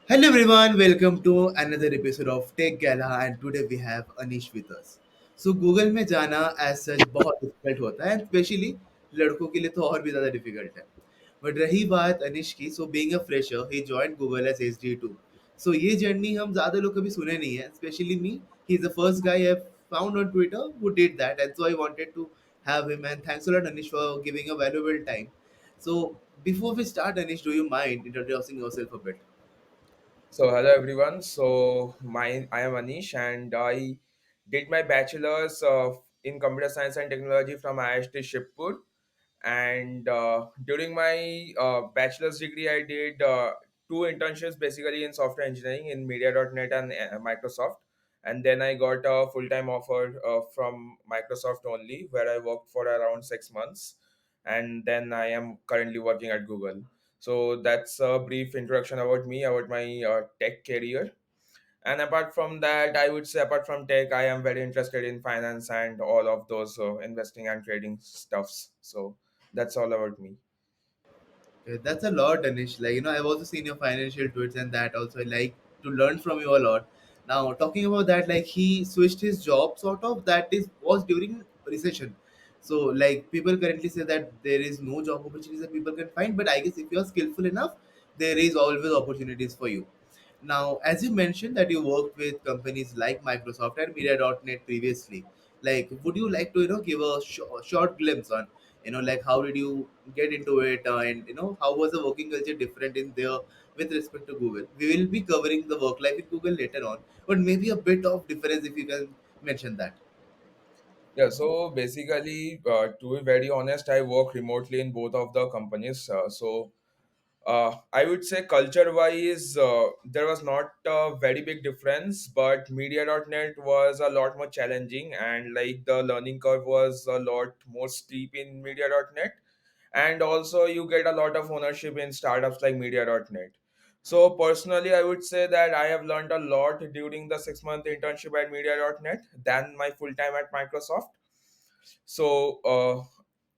Hello everyone, welcome to another episode of Tech Gala and today we have Anish with us. So Google में जाना as such बहुत difficult होता है specially लड़कों के लिए तो और भी ज़्यादा डिफिकल्ट है बट रही बात अनिश की so being a fresher he joined Google as एसडी2 सो ये जर्नी हम ज़्यादा लोग कभी सुने नहीं है specially me he is the first guy I found on Twitter who did that and so I wanted to have him and thanks a lot Anish for giving a valuable time. So before we start Anish, do you mind introducing yourself a bit? So hello everyone. I am Anish and I did my bachelor's in computer science and technology from IIT Shibpur. And during my bachelor's degree, I did two internships basically in software engineering in Media.net and Microsoft. And then I got a full time offer from Microsoft only, where I worked for around 6 months. And then I am currently working at Google. So that's a brief introduction about me, about my tech career. And apart from that, I would say apart from tech, I am very interested in finance and all of those investing and trading stuffs. So that's all about me. That's a lot, Anish. Like, I've also seen your financial tweets and that also I like to learn from you a lot. Now, talking about that, like he switched his job sort of, that is was during recession. So like people currently say that there is no job opportunities that people can find, but I guess if you're skillful enough, there is always opportunities for you. Now, as you mentioned that you worked with companies like Microsoft and Media.net previously, like would you like to give a short glimpse on like how did you get into it and how was the working culture different in there with respect to Google? We will be covering the work life in Google later on, but maybe a bit of difference if you can mention that. Yeah, so basically, to be very honest, I work remotely in both of the companies. I would say culture wise, there was not a very big difference, but Media.net was a lot more challenging and like the learning curve was a lot more steep in Media.net. And also, you get a lot of ownership in startups like Media.net. So, personally, I would say that I have learned a lot during the 6 month internship at Media.net than my full time at Microsoft. So,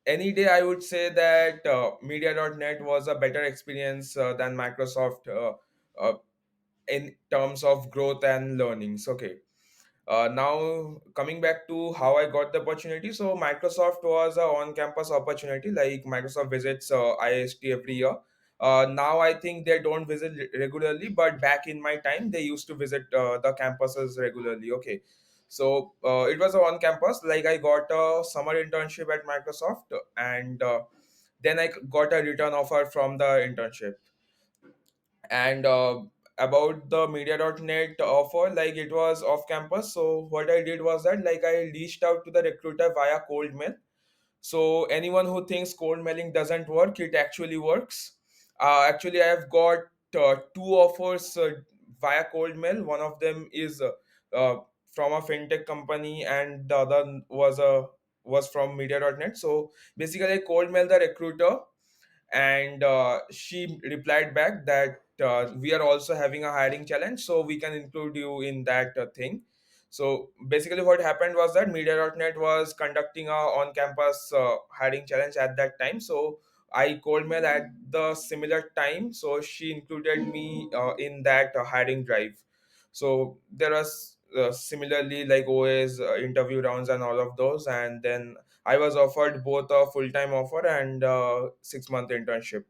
any day I would say that Media.net was a better experience than Microsoft in terms of growth and learnings. Okay. Now coming back to how I got the opportunity, so Microsoft was a on-campus opportunity. Like Microsoft visits IST every year. Now I think they don't visit regularly, but back in my time they used to visit the campuses regularly. Okay, so it was a on-campus. Like I got a summer internship at Microsoft, and then I got a return offer from the internship. And about the Media.net offer, like it was off campus, so what I did was that like I reached out to the recruiter via cold mail. So anyone who thinks cold mailing doesn't work, it actually works. Actually, I have got two offers via cold mail. One of them is from a fintech company and the other was from Media.net. So basically I cold mail the recruiter, and she replied back that we are also having a hiring challenge, so we can include you in that thing. So basically what happened was that Media.net was conducting a on-campus hiring challenge at that time. So I called mail at the similar time, so she included me in that hiring drive. So there was similarly like OAS interview rounds and all of those, and then I was offered both a full time offer and 6 month internship.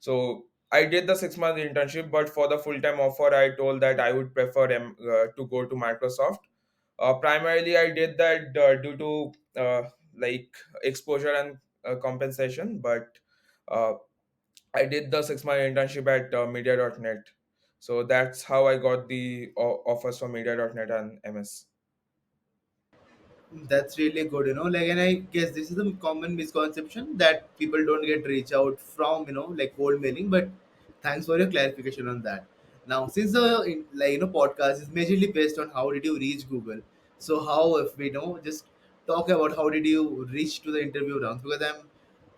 So I did the 6 month internship, but for the full time offer, I told that I would prefer to go to Microsoft. Primarily, I did that due to like exposure and compensation, but uh, I did the 6 month internship at Media.net. So that's how I got the offers from Media.net and MS. That's really good, like, and I guess this is the common misconception that people don't get reach out from, like cold mailing. But thanks for your clarification on that. Now, since the podcast is majorly based on how did you reach Google, so how if we just talk about how did you reach to the interview rounds? Because I'm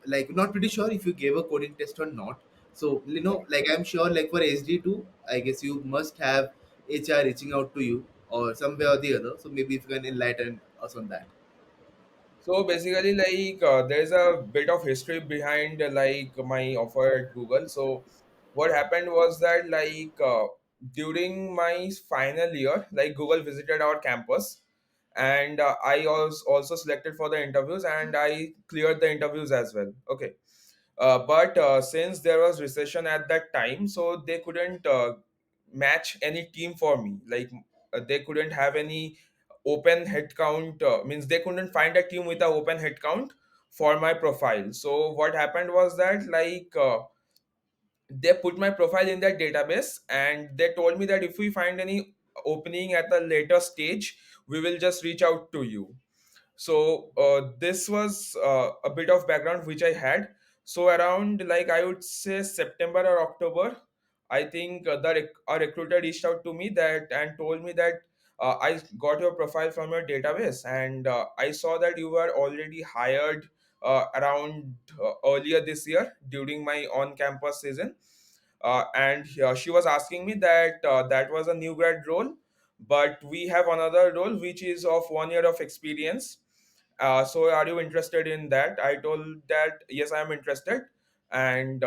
like not pretty sure if you gave a coding test or not. So like I'm sure like for SD2, I guess you must have HR reaching out to you or some way or the other. So maybe if you can enlighten us on that. So basically, like there's a bit of history behind like my offer at Google. So what happened was that like during my final year, like Google visited our campus, and I was also selected for the interviews, and I cleared the interviews as well. Okay. But since there was recession at that time, so they couldn't match any team for me. Like they couldn't have any open headcount. Means they couldn't find a team with a open headcount for my profile. So what happened was that, like, they put my profile in their database, and they told me that if we find any opening at a later stage, we will just reach out to you. So this was a bit of background which I had. So around, like, I would say September or October, I think a recruiter reached out to me that and told me that I got your profile from your database, and I saw that you were already hired around earlier this year during my on-campus season. And she was asking me that that was a new grad role, but we have another role which is of 1 year of experience. So are you interested in that? I told that yes, I am interested. And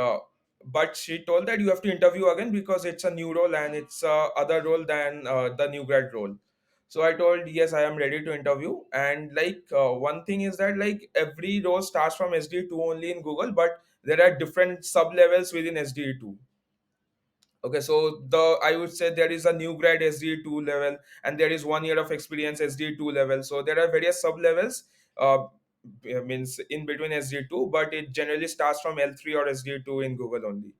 but she told that you have to interview again because it's a new role and it's other role than the new grad role. So I told yes, I am ready to interview. And like one thing is that, like, every role starts from SDE2 only in Google, but there are different sub levels within SDE2. Okay, so I would say there is a new grad SD2 level, and there is 1 year of experience SD2 level. So there are various sub levels, means in between SD2, but it generally starts from L3 or SD2 in Google only.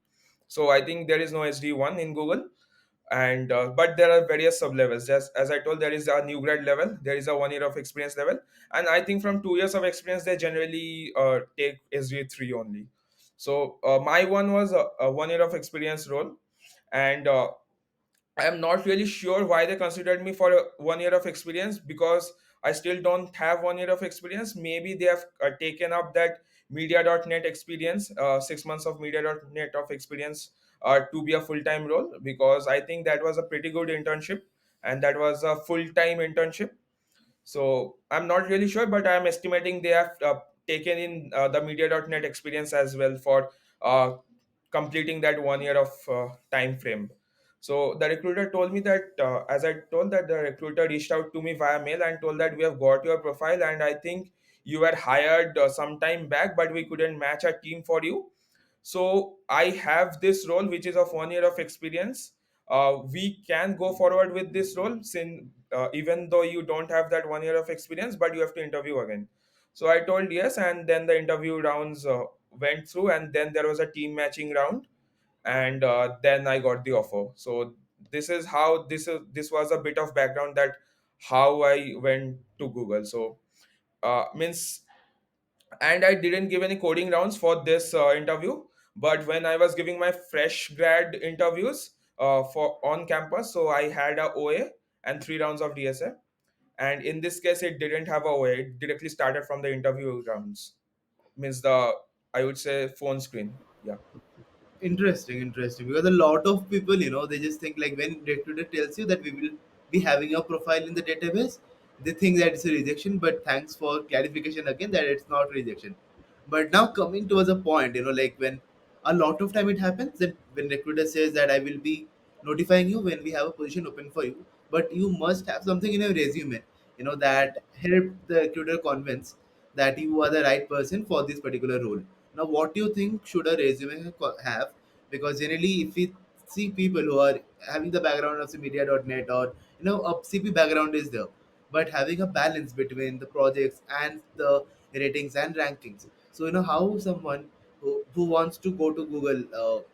So I think there is no SD1 in Google, and but there are various sub levels. Just as I told, there is a new grad level, there is a 1 year of experience level, and I think from 2 years of experience they generally take SD3 only. So my one was a 1 year of experience role, and I am not really sure why they considered me for 1 year of experience, because I still don't have 1 year of experience. Maybe they have taken up that media.net experience, 6 months of media.net of experience, to be a full time role, because I think that was a pretty good internship, and that was a full time internship. So I'm not really sure, but I'm estimating they have taken in the media.net experience as well for uh, completing that 1 year of time frame. So the recruiter told me that, as I told, that the recruiter reached out to me via mail and told that we have got your profile, and I think you were hired some time back, but we couldn't match a team for you. So I have this role which is of 1 year of experience. We can go forward with this role, since even though you don't have that 1 year of experience, but you have to interview again. So I told yes, and then the interview rounds went through, and then there was a team matching round, and then I got the offer. So this was a bit of background that how I went to Google. So means, and I didn't give any coding rounds for this interview. But when I was giving my fresh grad interviews for on campus, so I had a OA and 3 rounds of DSA. And in this case, it didn't have a OA. It directly started from the interview rounds. Means the, I would say, phone screen. Yeah. Interesting, interesting. Because a lot of people, they just think like when recruiter tells you that we will be having your profile in the database, they think that it's a rejection. But thanks for clarification again that it's not rejection. But now coming towards a point, like when a lot of time it happens that when recruiter says that I will be notifying you when we have a position open for you, but you must have something in your resume, that help the recruiter convince that you are the right person for this particular role. Now, what do you think should a resume have? Because generally, if we see people who are having the background of say media.net or a CP background is there, but having a balance between the projects and the ratings and rankings. So how someone who wants to go to Google. Okay.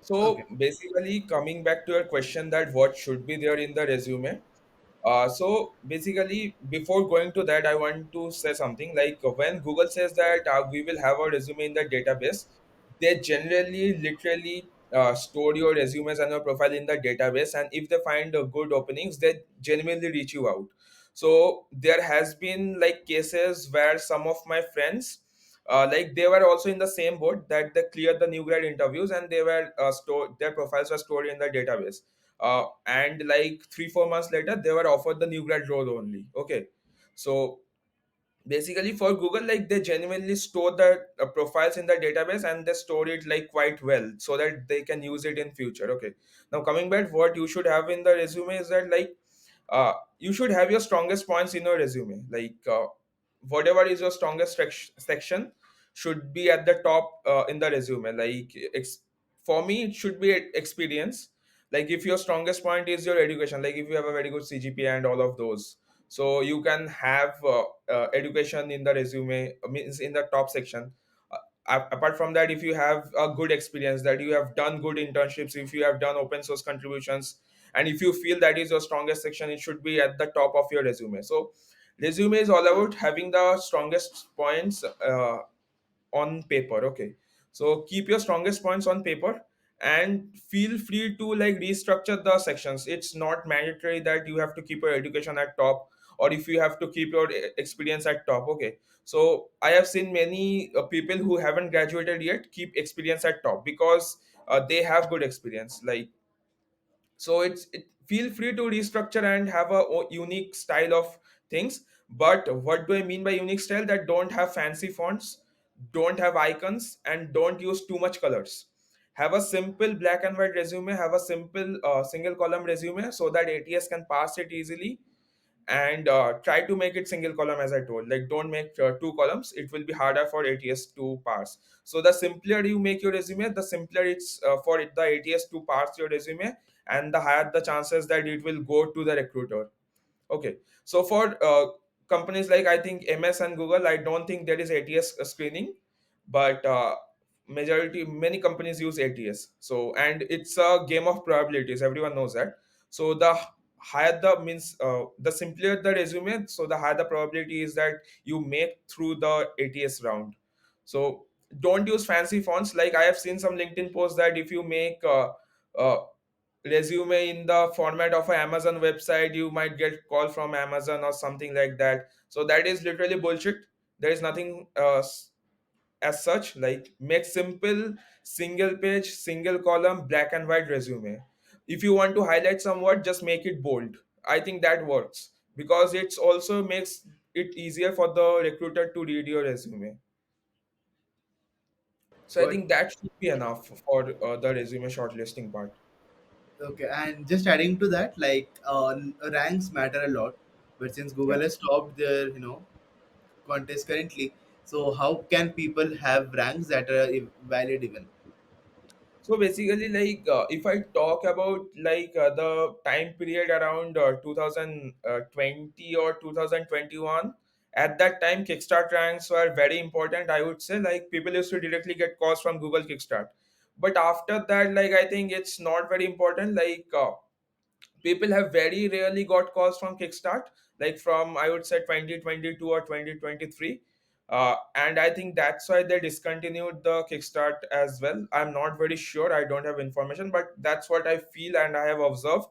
So basically, coming back to your question that what should be there in the resume. So basically, before going to that, I want to say something like when Google says that we will have a resume in the database, they generally literally store your resumes and your profile in the database, and if they find good openings, they genuinely reach you out. So there has been like cases where some of my friends, like, they were also in the same boat that they cleared the new grad interviews, and they were stored, their profiles were stored in the database, and like 3 4 months later they were offered the new grad role only. Okay. So basically for Google, like they genuinely store the profiles in the database, and they store it like quite well so that they can use it in future. Okay, now coming back, what you should have in the resume is that, like, you should have your strongest points in your resume. Like, whatever is your strongest section should be at the top in the resume. Like, for me, it should be experience. Like, if your strongest point is your education, like if you have a very good CGPA and all of those, so you can have education in the resume, means in the top section. Apart from that, if you have a good experience, that you have done good internships, if you have done open source contributions, and if you feel that is your strongest section, it should be at the top of your resume. So resume is all about having the strongest points on paper. Okay, so keep your strongest points on paper, and feel free to like restructure the sections. It's not mandatory that you have to keep your education at top, or if you have to keep your experience at top. Okay, so I have seen many people who haven't graduated yet keep experience at top because they have good experience. Like, so feel free to restructure and have a unique style of things. But what do I mean by unique style? That don't have fancy fonts, don't have icons, and don't use too much colors. Have a simple black and white resume, have a simple single column resume so that ATS can pass it easily. And try to make it single column, as I told. Like, don't make two columns, it will be harder for ATS to parse. So the simpler you make your resume, the simpler it's for the ATS to parse your resume, and the higher the chances that it will go to the recruiter. Okay, so for companies like, I think, MS and Google, I don't think there is ATS screening, but majority many companies use ATS. So, and it's a game of probabilities. Everyone knows that. So the higher the means the simpler the resume, so the higher the probability is that you make through the ATS round. So don't use fancy fonts. Like, I have seen some LinkedIn posts that if you make uh, resume in the format of an Amazon website, you might get call from Amazon or something like that. So that is literally bullshit. There is nothing as such. Like, make simple single page, single column, black and white resume. If you want to highlight some word, just make it bold. I think that works because it's also makes it easier for the recruiter to read your resume. So I But think that should be enough for the resume shortlisting part. okay, and just adding to that, like ranks matter a lot. But since Google Yeah. has stopped their contest currently, so how can people have ranks that are valid even? So basically, like, if I talk about like the time period around 2020 or 2021, at that time Kickstart ranks were very important. I would say, like, people used to directly get calls from Google Kickstart. But after that, like, I think it's not very important. Like, people have very rarely got calls from Kickstart, like from, I would say, 2022 or 2023. And I think that's why they discontinued the Kickstart as well. I'm not very sure, I don't have information, but that's what I feel and I have observed.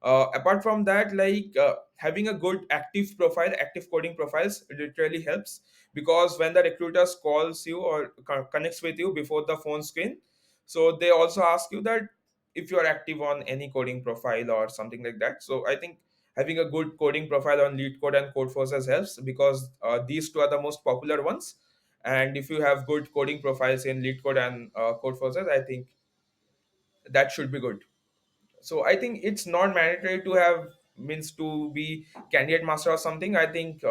Apart from that, like, having a good active profile, active coding profiles literally helps, because when the recruiters calls you or connects with you before the phone screen, so they also ask you that if you are active on any coding profile or something like that. So I think having a good coding profile on LeetCode and Codeforces helps, because these two are the most popular ones. And if you have good coding profiles in LeetCode and Codeforces, I think that should be good. So I think it's not mandatory to have, means, to be candidate master or something. I think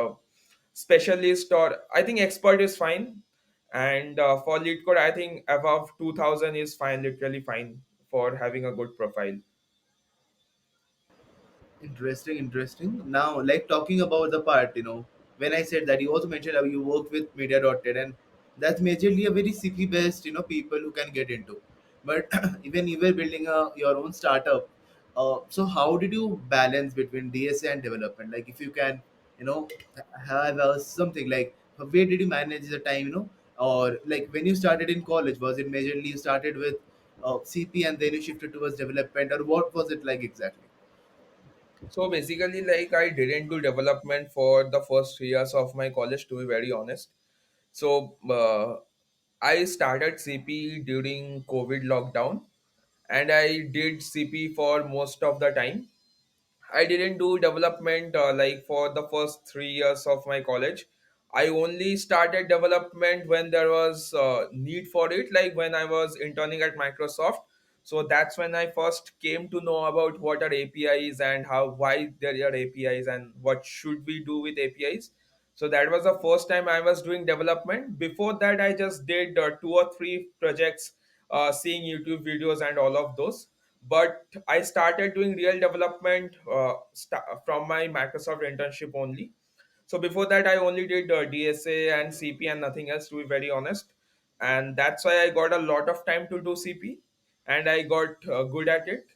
specialist, or I think expert is fine. And for lead code, I think above 2000 is fine, literally fine, for having a good profile. Interesting, interesting. Now, like talking about the part, when I said that you also mentioned how you worked with Media.net, and that's majorly a very city based, people who can get into. But even you were building your own startup. So how did you balance between DSA and development? Like, if you can, you know, have something like, where did you manage the time, or like when you started in college, was it majorly you started with CP and then you shifted towards development, or what was it like exactly? So basically, like, I didn't do development for the first 3 years of my college, to be very honest. So I started CP during COVID lockdown, and I did CP for most of the time. I didn't do development like for the first 3 years of my college. I only started development when there was need for it, like when I was interning at Microsoft. So that's when I first came to know about what are APIs and how why there are APIs and what should we do with APIs. So that was the first time I was doing development. Before that, I just did two or three projects, seeing YouTube videos and all of those. But I started doing real development from my Microsoft internship only. So before that, I only did DSA and CP and nothing else, to be very honest. And that's why I got a lot of time to do CP, and I got good at it.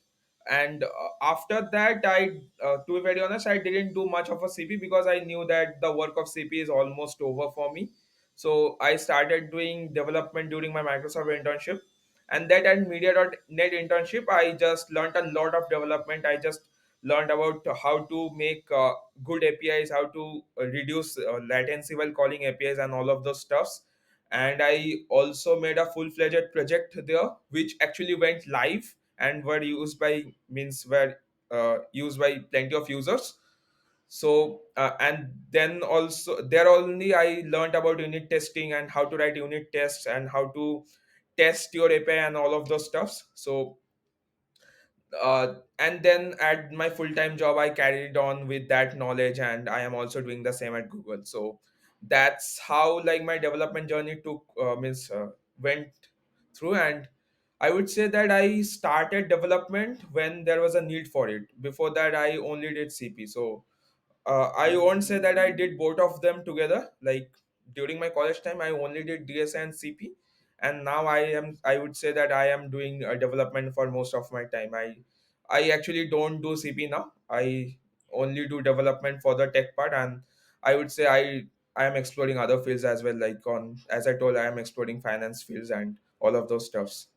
And after that, to be very honest, I didn't do much of a CP because I knew that the work of CP is almost over for me. So I started doing development during my Microsoft internship, and that at Media.net internship, I just learned a lot of development. I just learned about how to make good APIs, how to reduce latency while calling APIs, and all of those stuffs. And I also made a full-fledged project there, which actually went live and were used by plenty of users. So and then also there only I learned about unit testing and how to write unit tests and how to test your API and all of those stuffs. So and then at my full-time job I carried on with that knowledge, and I am also doing the same at Google. So that's how like my development journey took means went through. And I would say that I started development when there was a need for it. Before that, I only did CP. So I won't say that I did both of them together. Like during my college time, I only did DSA and CP, and now I would say that I am doing development for most of my time. I actually don't do CP now. I only do development for the tech part, and I would say I am exploring other fields as well. Like on as I told, I am exploring finance fields and all of those stuffs.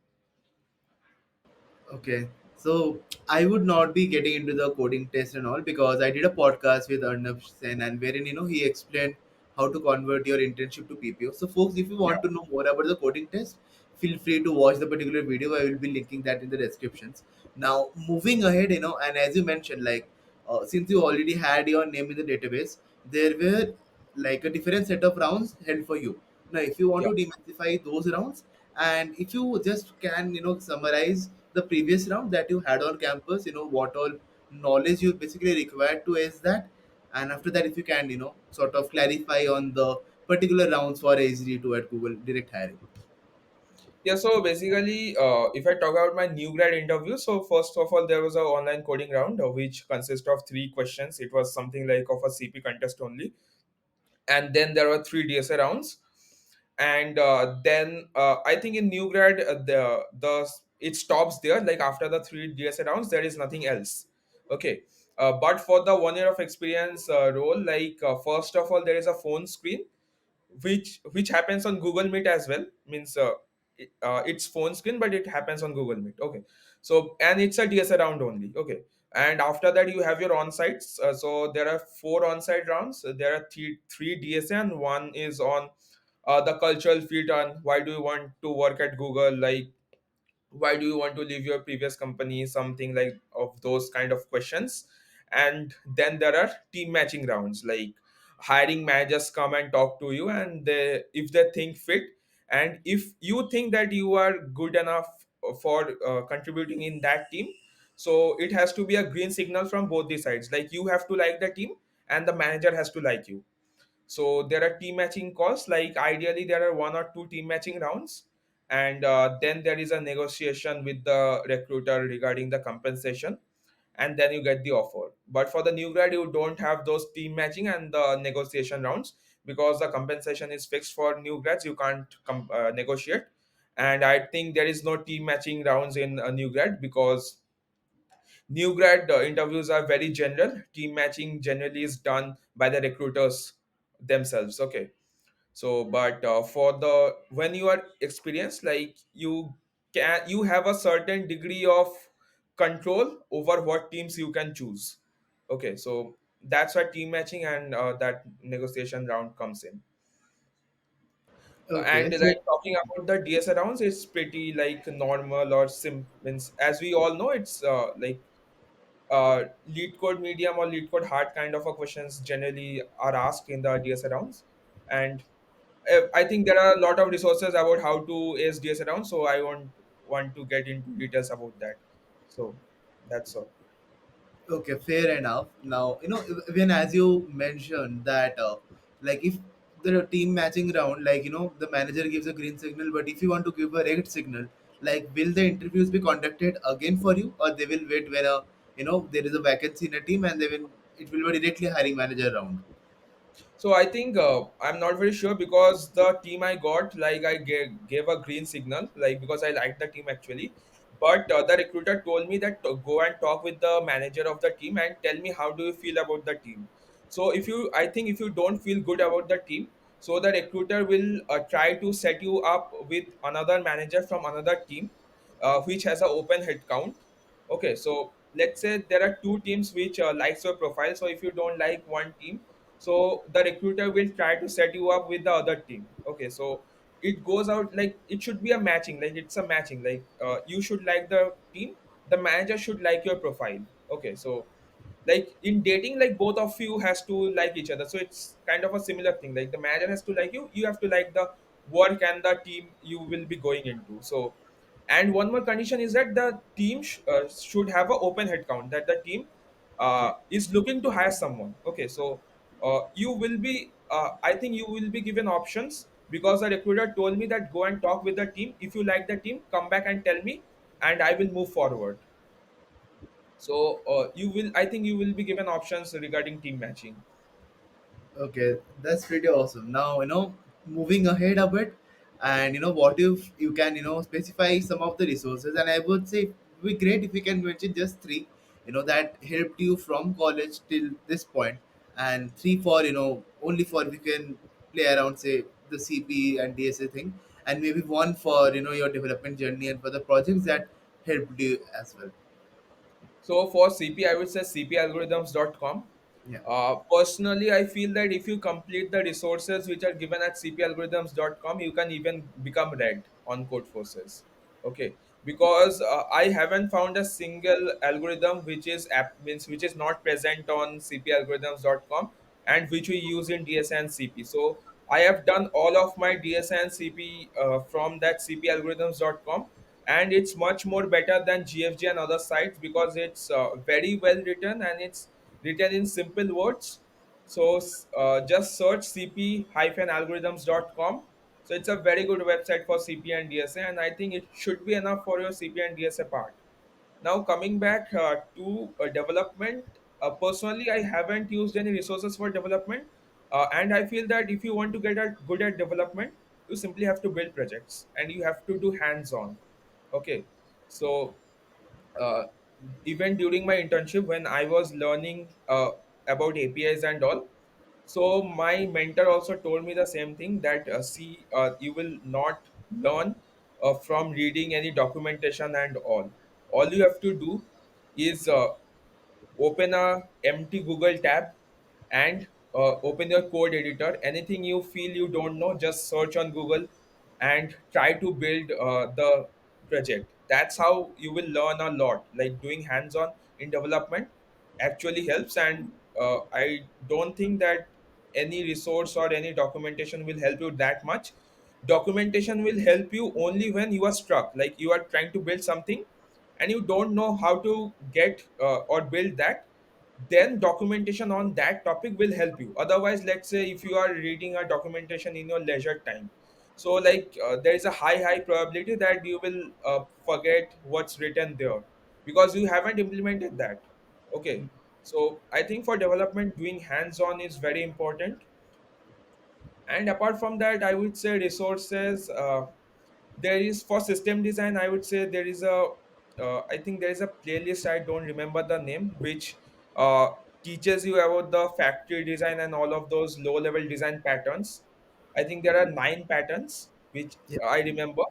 Okay, so I would not be getting into the coding test and all because I did a podcast with Arnav Sen, and wherein he explained how to convert your internship to PPO. So, folks, if you Yeah, want to know more about the coding test, feel free to watch the particular video. I will be linking that in the descriptions. Now, moving ahead, and as you mentioned, like since you already had your name in the database, there were like a different set of rounds held for you. Now, if you want yeah. to demystify those rounds, and if you just can, summarize the previous round that you had on campus, what all knowledge you basically required to ace that, and after that, if you can, sort of clarify on the particular rounds for HD2 at Google direct hiring. Yeah, so basically, if I talk about my new grad interview, so first of all, there was a online coding round which consists of three questions. It was something like of a CP contest only, and then there were three DSA rounds, and then I think in new grad the it stops there. Like after the three DSA rounds, there is nothing else. Okay, but for the 1 year of experience role, like first of all, there is a phone screen which happens on Google Meet as well. Means it's phone screen, but it happens on Google Meet. Okay, so and it's a DSA round only. Okay, and after that you have your on-sites. So there are four on-site rounds. There are three DSA and one is on the cultural fit on why do you want to work at Google, like why do you want to leave your previous company, something like of those kind of questions. And then there are team matching rounds, like hiring managers come and talk to you, and if they think fit, and if you think that you are good enough for contributing in that team, so it has to be a green signal from both the sides. Like you have to like the team and the manager has to like you. So there are team matching calls. Like ideally, there are one or two team matching rounds, and then there is a negotiation with the recruiter regarding the compensation, and then you get the offer. But for the new grad, you don't have those team matching and the negotiation rounds because the compensation is fixed for new grads. You can't negotiate, and I think there is no team matching rounds in a new grad because new grad interviews are very general. Team matching generally is done by the recruiters themselves. Okay, so but for the when you are experienced, like you have a certain degree of control over what teams you can choose. Okay, so that's why team matching and that negotiation round comes in. Okay, And so like talking about the DSA rounds, it's pretty like normal or sim means as we all know, it's like lead code medium or lead code hard kind of a questions generally are asked in the DSA rounds. And I think there are a lot of resources about how to ace DS around, so I won't want to get into details about that. So that's all. Okay, fair enough. Now, when as you mentioned that, like if the team matching round, like the manager gives a green signal, but if you want to give a red signal, like will the interviews be conducted again for you, or they will wait where there is a vacancy in a team and it will be directly hiring manager round. So I think I'm not very sure because the team I got, like I gave a green signal, like because I liked the team actually. But the recruiter told me that to go and talk with the manager of the team and tell me how do you feel about the team. So I think if you don't feel good about the team, so the recruiter will try to set you up with another manager from another team, which has an open head count. Okay, so let's say there are two teams which likes your profile. So if you don't like one team, so the recruiter will try to set you up with the other team. Okay, so it goes out like it should be a matching, like it's a matching, like you should like the team, the manager should like your profile. Okay, so like in dating, like both of you has to like each other, so it's kind of a similar thing, like the manager has to like you have to like the work and the team you will be going into. So and one more condition is that the team should have an open head count, that the team Okay. is looking to hire someone. Okay, so you will be I think you will be given options, because the recruiter told me that go and talk with the team, if you like the team come back and tell me and I will move forward. So you will, I think you will be given options regarding team matching. Okay, that's pretty awesome. Now, moving ahead a bit, and what if you can, specify some of the resources? And I would say it would be great if you can mention just three, that helped you from college till this point, and three for, only for if you can play around, say, the CP and DSA thing, and maybe one for, your development journey and for the projects that helped you as well. So for CP, I would say cpalgorithms.com. Yeah. Personally, I feel that if you complete the resources which are given at cpalgorithms.com, you can even become red on Code Forces. Okay, because I haven't found a single algorithm which is means which is not present on cpalgorithms.com and which we use in DSA and CP. So I have done all of my DSA and CP from that cpalgorithms.com, and it's much more better than GFG and other sites because it's very well written and it's written in simple words. So just search cp-algorithms.com. So it's a very good website for CP and DSA, and I think it should be enough for your CP and DSA part. Now coming back to development, personally I haven't used any resources for development, and I feel that if you want to get good at development, you simply have to build projects and you have to do hands-on. Okay, so uh, even during my internship when I was learning about APIs and all, so my mentor also told me the same thing, that see you will not learn from reading any documentation and all you have to do is open a empty Google tab and open your code editor. Anything you feel you don't know, just search on Google and try to build the project. That's how you will learn a lot. Like doing hands-on in development actually helps, and I don't think that any resource or any documentation will help you that much. Documentation will help you only when you are stuck, like you are trying to build something and you don't know how to get or build that, then documentation on that topic will help you. Otherwise, let's say if you are reading a documentation in your leisure time, so like there is a high probability that you will forget what's written there because you haven't implemented that. Okay, so I think for development doing hands on is very important. And apart from that, I would say resources, there is for system design, I would say there is a I think there is a playlist, I don't remember the name, which uh, teaches you about the factory design and all of those low level design patterns. I think there are 9 patterns which Yeah. I remember,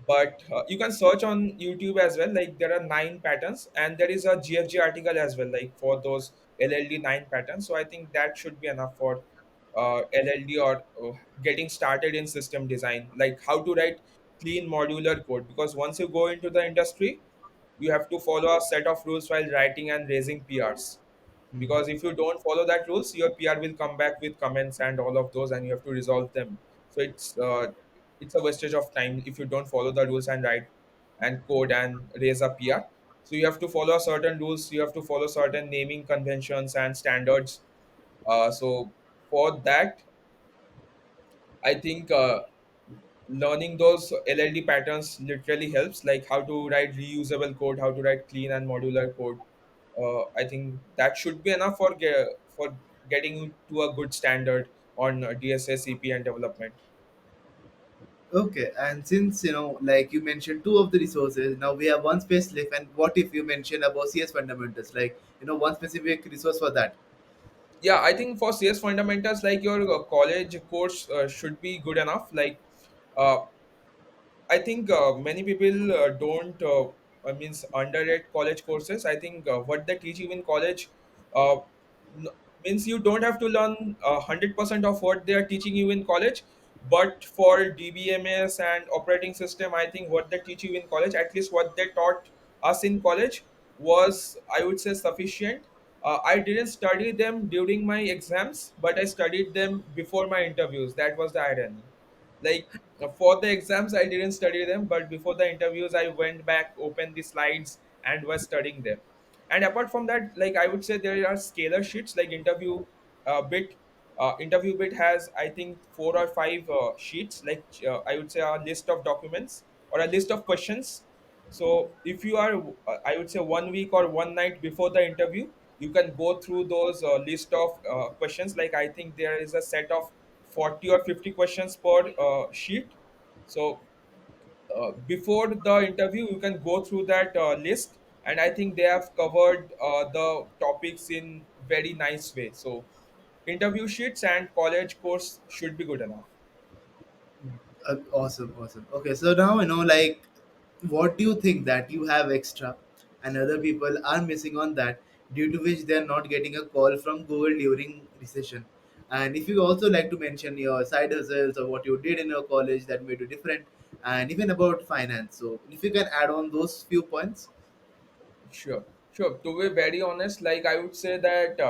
but you can search on YouTube as well, like there are 9 patterns and there is a GFG article as well, like for those LLD 9 patterns. So I think that should be enough for LLD or getting started in system design, like how to write clean modular code, because once you go into the industry you have to follow a set of rules while writing and raising PRs. because if you don't follow that rules, your PR will come back with comments and all of those, and you have to resolve them. So it's a wastage of time if you don't follow the rules and write and code and raise a PR. So you have to follow certain rules, you have to follow certain naming conventions and standards. So for that, I think learning those LLD patterns literally helps, like how to write reusable code, how to write clean and modular code. I think that should be enough for for getting you to a good standard on DSS, EP, and development. Okay, and since like you mentioned two of the resources, now we have one space left. And what if you mention about CS fundamentals, like one specific resource for that? Yeah, I think for CS fundamentals, like your college course should be good enough. Like uh, I think many people don't means underrate college courses. I think what they teach you in college uh, n- means you don't have to learn 100% of what they are teaching you in college. But for DBMS and operating system, I think what they teach you in college, at least what they taught us in college, was, I would say, sufficient. I didn't study them during my exams, but I studied them before my interviews. That was the irony. Like for the exams, I didn't study them, but before the interviews, I went back, opened the slides, and was studying them. And apart from that, like I would say, there are scalar sheets like bit. Interview bit has, I think, four or five sheets. Like I would say, a list of documents or a list of questions. So if you are, I would say, 1 week or one night before the interview, you can go through those list of questions. Like I think there is a set of 40 or 50 questions per sheet. So before the interview, you can go through that list, and I think they have covered the topics in very nice way. So interview sheets and college course should be good enough. Awesome, awesome. Okay, so now like, what do you think that you have extra, and other people are missing on that, due to which they are not getting a call from Google during recession? And if you also like to mention your side hustles or what you did in your college that made you different, and even about finance. So if you can add on those few points. Sure, sure. To be very honest, like I would say that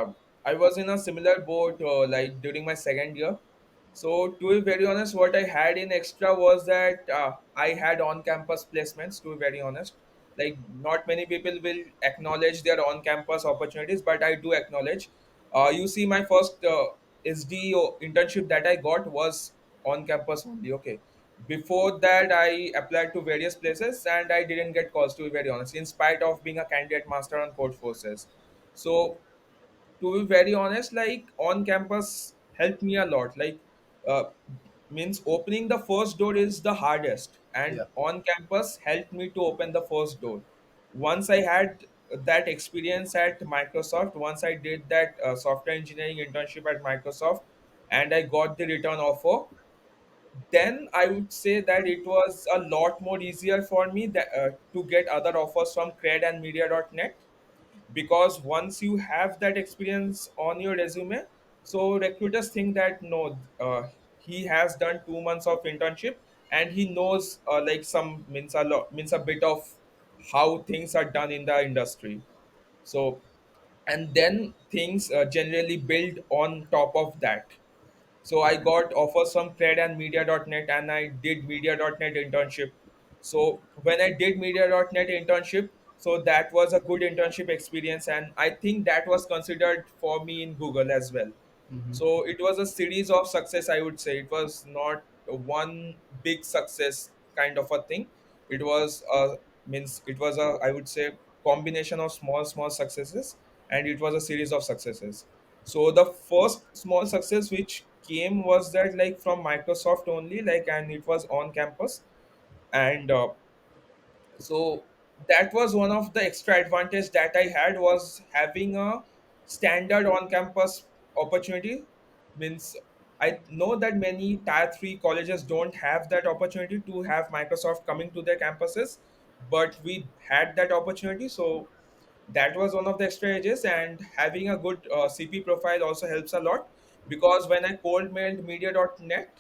I was in a similar boat like during my second year. So to be very honest, what I had in extra was that I had on-campus placements. To be very honest, like not many people will acknowledge their on-campus opportunities, but I do acknowledge. You see, my first SDO internship that I got was on campus only. Okay, before that, I applied to various places and I didn't get calls, to be very honest, in spite of being a candidate master on code forces. So to be very honest, like on campus helped me a lot. Like uh, means opening the first door is the hardest, and Yeah. on campus helped me to open the first door. Once I had that experience at Microsoft, once I did that software engineering internship at Microsoft, and I got the return offer, then I would say that it was a lot more easier for me to get other offers from cred and media.net, because once you have that experience on your resume, so recruiters think that no, he has done 2 months of internship and he knows like some means a bit of how things are done in the industry. So and then things generally build on top of that. So I got offers from cred and media.net, and I did media.net internship. So when I did media.net internship, so that was a good internship experience, and I think that was considered for me in Google as well. Hmm. So it was a series of success, I would say. It was not one big success kind of a thing. It was it was a, I would say, combination of small successes, and it was a series of successes. So the first small success which came was that, like, from Microsoft only, like, and it was on campus. And so that was one of the extra advantage that I had, was having a standard on campus opportunity. Means I know that many tier 3 colleges don't have that opportunity to have Microsoft coming to their campuses, but we had that opportunity. So that was one of the extra edges, and having a good CP profile also helps a lot, because when I cold mailed media.net,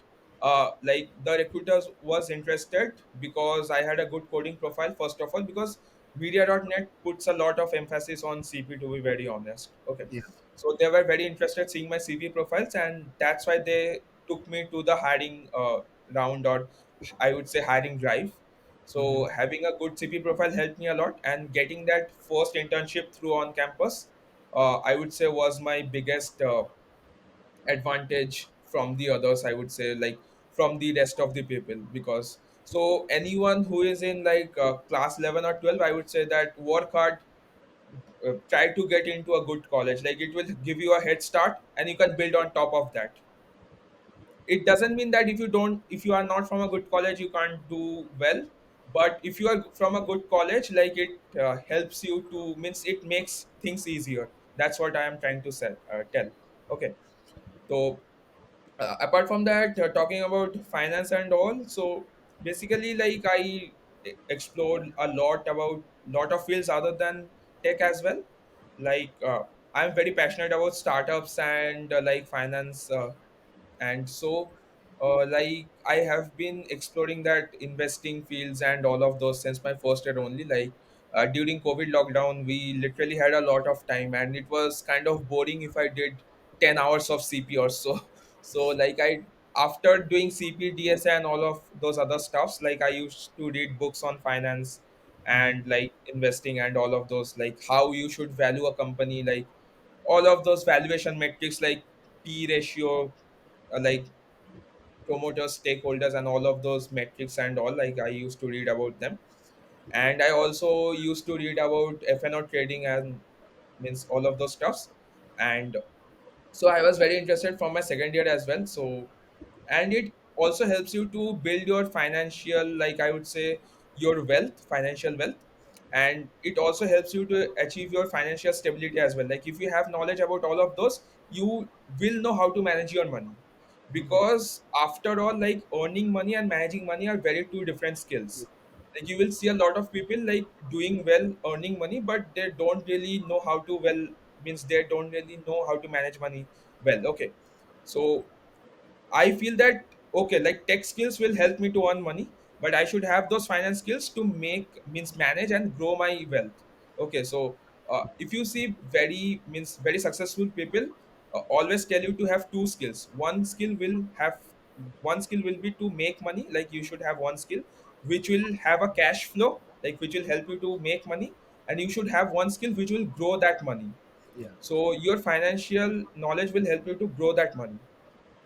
like the recruiters was interested because I had a good coding profile, first of all, because Media.net puts a lot of emphasis on CP, to be very honest. Okay. Yeah. So they were very interested seeing my CV profiles, and that's why they took me to the hiring round, or I would say hiring drive. Hmm. So having a good CP profile helped me a lot, and getting that first internship through on campus, I would say was my biggest advantage from the others. I would say, like, from the rest of the people, because so anyone who is in like class 11 or 12, I would say that work hard, try to get into a good college, like it will give you a head start and you can build on top of that. It doesn't mean that if you are not from a good college you can't do well, but if you are from a good college, like it helps you to, means it makes things easier. That's what I am trying to tell. Okay. So apart from that, talking about finance and all, so basically, like, I explored a lot about lot of fields other than tech as well. Like I'm very passionate about startups and like finance, and so like I have been exploring that investing fields and all of those since my first year only. Like during COVID lockdown, we literally had a lot of time, and it was kind of boring if I did 10 hours of CP or so. So like I, after doing CP, DSA and all of those other stuffs, like I used to read books on finance and like investing and all of those, like how you should value a company, like all of those valuation metrics, like P ratio, like promoters, stakeholders, and all of those metrics and all. Like I used to read about them, and I also used to read about FNO trading and, means, all of those stuffs. And so I was very interested from my second year as well. So, and it also helps you to build your financial, like I would say, your wealth, financial wealth. And it also helps you to achieve your financial stability as well. Like if you have knowledge about all of those, you will know how to manage your money. Because after all, like earning money and managing money are very two different skills. Like you will see a lot of people like doing well, earning money, but they don't really know how to, well, means they don't really know how to manage money well. Okay. So I feel that, okay, like tech skills will help me to earn money, but I should have those finance skills to make, means, manage and grow my wealth. Okay, so if you see very, means, very successful people always tell you to have two skills. One skill will be to make money. Like you should have one skill which will have a cash flow, like which will help you to make money, and you should have one skill which will grow that money. Yeah. So your financial knowledge will help you to grow that money.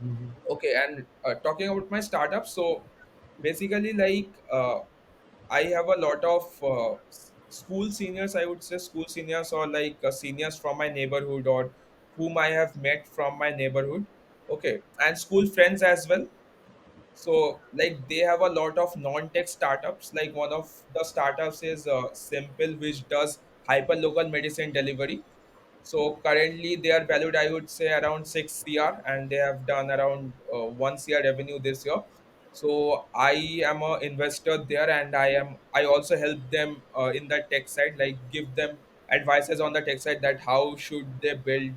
Hmm. Okay, and talking about my startup, so basically, like I have a lot of school seniors, I would say school seniors, or like seniors from my neighborhood, or whom I have met from my neighborhood. Okay, and school friends as well. So like they have a lot of non-tech startups. Like one of the startups is Simple, which does hyper local medicine delivery. So currently they are valued, I would say, around 6 CR, and they have done around 1 CR revenue this year. So I am a investor there, and I also help them in the tech side, like give them advices on the tech side, that how should they build,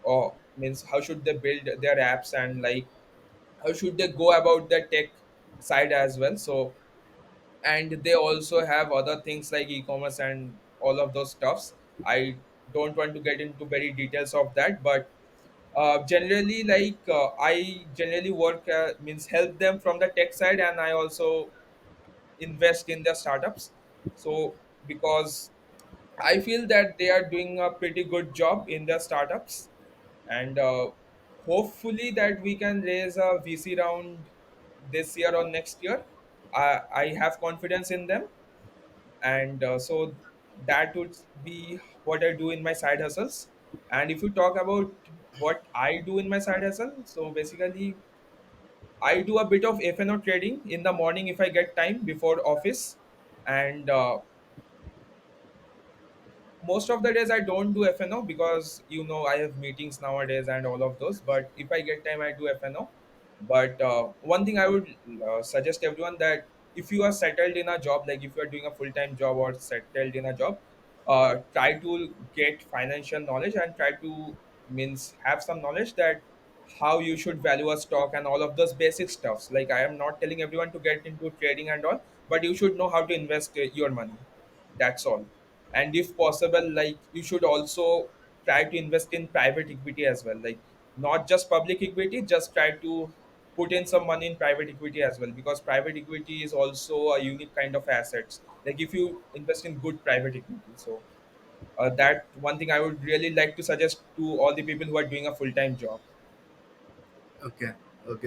or means how should they build their apps, and like how should they go about the tech side as well. So, and they also have other things like e-commerce and all of those stuffs. I don't want to get into very details of that, but generally, like I generally work, means, help them from the tech side, and I also invest in their startups. So because I feel that they are doing a pretty good job in their startups, and hopefully that we can raise a VC round this year or next year. I have confidence in them, and so that would be what I do in my side hustles. And if you talk about what I do in my side hustle, so basically I do a bit of FNO trading in the morning if I get time before office, and most of the days I don't do FNO because I have meetings nowadays and all of those. But if I get time, I do FNO. But one thing I would suggest everyone, that if you are settled in a job, like if you are doing a full time job or settled in a job, try to get financial knowledge, and try to, means, have some knowledge that how you should value a stock and all of those basic stuffs. Like I am not telling everyone to get into trading and all, but you should know how to invest your money. That's all. And if possible, like you should also try to invest in private equity as well. Like not just public equity, just try to put in some money in private equity as well, because private equity is also a unique kind of assets. Like if you invest in good private equity, so that one thing I would really like to suggest to all the people who are doing a full-time job. Okay,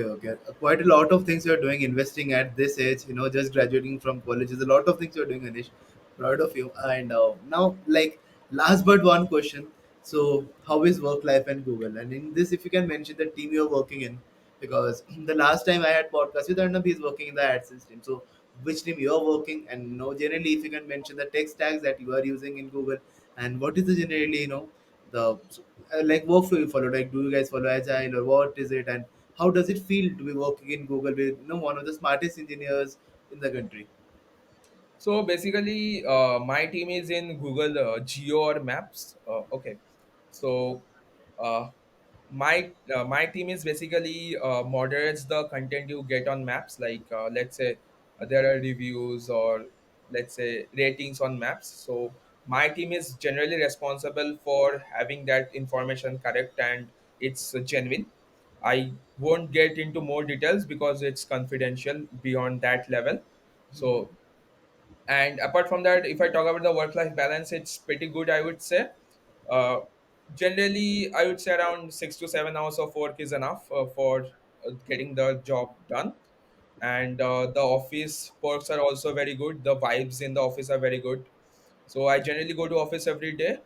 okay. Quite a lot of things you're doing, investing at this age. Just graduating from college is a lot of things you're doing, Anish. Proud of you. And now, like, last but one question. So, how is work life and Google? And in this, if you can mention the team you're working in, because the last time I had podcast with Arnab, he's working in the AdSense team. So, which team you're working, and generally, if you can mention the tech stacks that you are using in Google, and what is the generally, the like workflow you follow, like do you guys follow agile or what is it, and how does it feel to be working in Google with one of the smartest engineers in the country? So basically, my team is in Google Geo or Maps. Okay, so uh, my team is basically moderates the content you get on Maps. Like let's say there are reviews or let's say ratings on Maps. So my team is generally responsible for having that information correct and it's genuine. I won't get into more details because it's confidential beyond that level. So and apart from that, if I talk about the work life balance, it's pretty good, I would say. uh, Generally I would say around 6 to 7 hours of work is enough for getting the job done. And the office perks are also very good, the vibes in the office are very good. So I generally go to office every day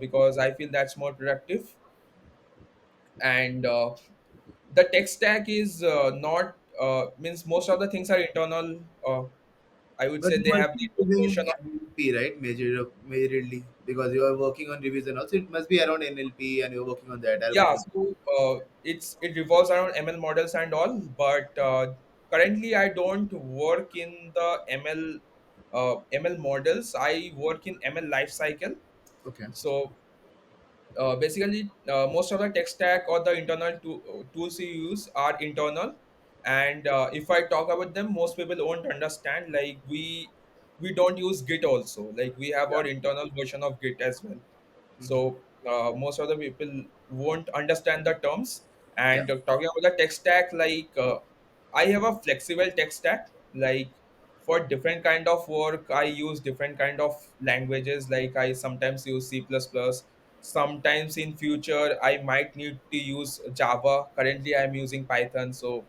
because I feel that's more productive. And the tech stack is not means most of the things are internal. I would But say you they must have be the using notion of. NLP, right? Majorly, because you are working on reviews and also it must be around NLP and you're working on that Yeah, algorithm. so it revolves around ML models and all, but currently I don't work in the ML models. I work in ML lifecycle. Okay. So basically, most of the tech stack or the internal tools you use are internal. And if I talk about them, most people won't understand. Like we don't use Git also. Like we have Yeah. our internal version of Git as well. Hmm. So most of the people won't understand the terms. Yeah. And talking about the tech stack, like I have a flexible tech stack. Like for different kind of work, I use different kind of languages. Like I sometimes use C++. Sometimes in future I might need to use Java. Currently I'm using Python. So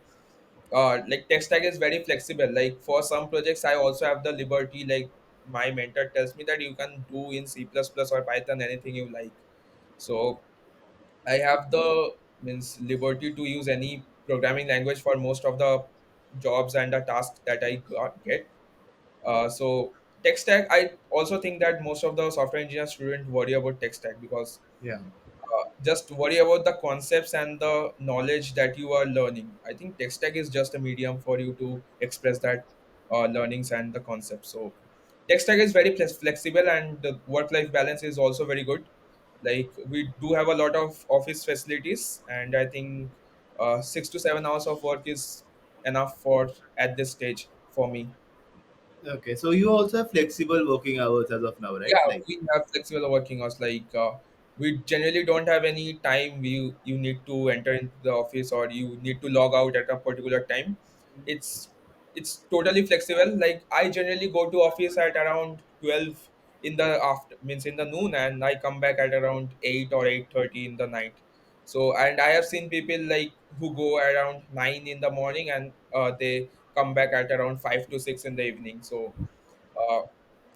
like tech stack is very flexible. Like for some projects I also have the liberty, like my mentor tells me that you can do in C++ or Python anything you like. So I have the means liberty to use any programming language for most of the jobs and the tasks that get. So tech stack, I also think that most of the software engineer students worry about tech stack because Yeah. just worry about the concepts and the knowledge that you are learning. I think tech stack is just a medium for you to express that learnings and the concepts. So tech stack is very flexible and the work-life balance is also very good. Like we do have a lot of office facilities, and I think 6 to 7 hours of work is enough for at this stage for me. Okay. So you also have flexible working hours as of now, right? Yeah, Like. we have flexible working hours. Like we generally don't have any time you need to enter into the office or you need to log out at a particular time. It's it's totally flexible. Like I generally go to office at around 12 in the after means in the noon, and I come back at around 8 or 8:30 in the night. So and I have seen people like who go around 9 in the morning and they come back at around 5 to 6 in the evening. So uh,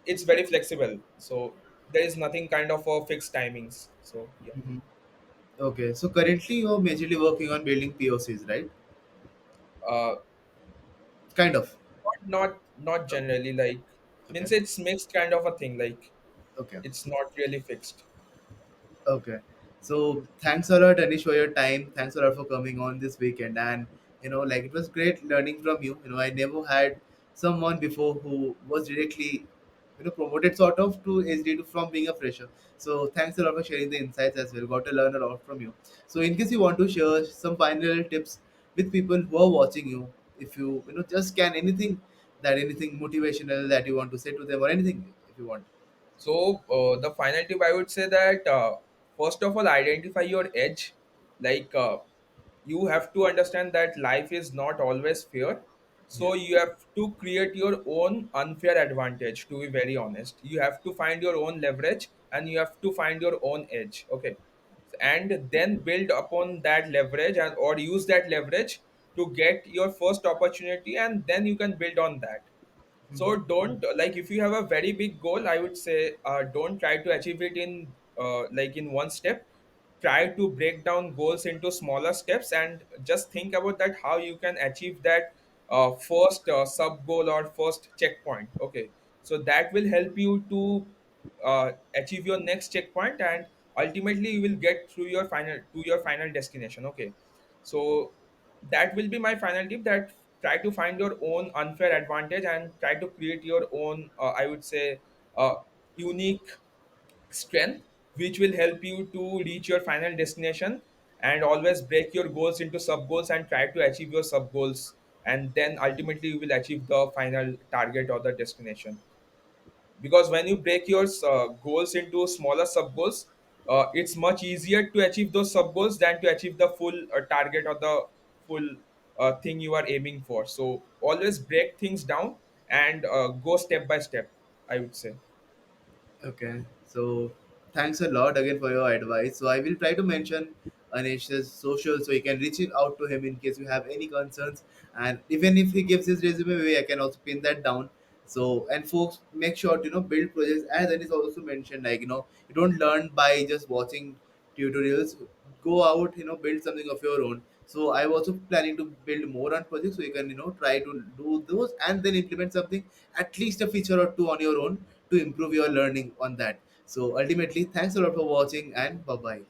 it's very flexible, so there is nothing kind of a fixed timings. So yeah. Mhm. Okay. So currently you're majorly working on building POCs, right? uh Kind of. not Okay. generally, like Okay. means it's mixed kind of a thing, like Okay. it's not really fixed. Okay. So thanks a lot, Anish, for your time. Thanks a lot for coming on this weekend. And like it was great learning from you. I never had someone before who was directly, promoted sort of to HD to from being a fresher. So thanks a lot for sharing the insights as well. Got to learn a lot from you. So in case you want to share some final tips with people who are watching you, if you just can anything that anything motivational that you want to say to them or anything if you want. So the final tip I would say that first of all identify your edge. Like you have to understand that life is not always fair. Yeah. So you have to create your own unfair advantage. To be very honest, you have to find your own leverage and you have to find your own edge. Okay, and then build upon that leverage and or use that leverage to get your first opportunity, and then you can build on that. So don't like if you have a very big goal, I would say don't try to achieve it in like in one step. Try to break down goals into smaller steps and just think about that how you can achieve that first sub goal or first checkpoint. Okay, so that will help you to achieve your next checkpoint, and ultimately you will get through your final destination. Okay, so that will be my final tip, that try to find your own unfair advantage and try to create your own I would say unique strength which will help you to reach your final destination, and always break your goals into sub goals and try to achieve your sub goals, and then ultimately you will achieve the final target or the destination. Because when you break your goals into smaller sub goals, it's much easier to achieve those sub goals than to achieve the full target or the full thing you are aiming for. So always break things down and go step by step, I would say. Okay, so thanks a lot again for your advice. So I will try to mention Anish's social so you can reach it out to him in case you have any concerns. And even if he gives his resume away, I can also pin that down. So and folks, make sure to build projects as Anish also mentioned. Like you don't learn by just watching tutorials. Go out, build something of your own. So I'm also planning to build more on projects so you can try to do those and then implement something, at least a feature or two on your own to improve your learning on that. So ultimately, thanks a lot for watching and bye bye.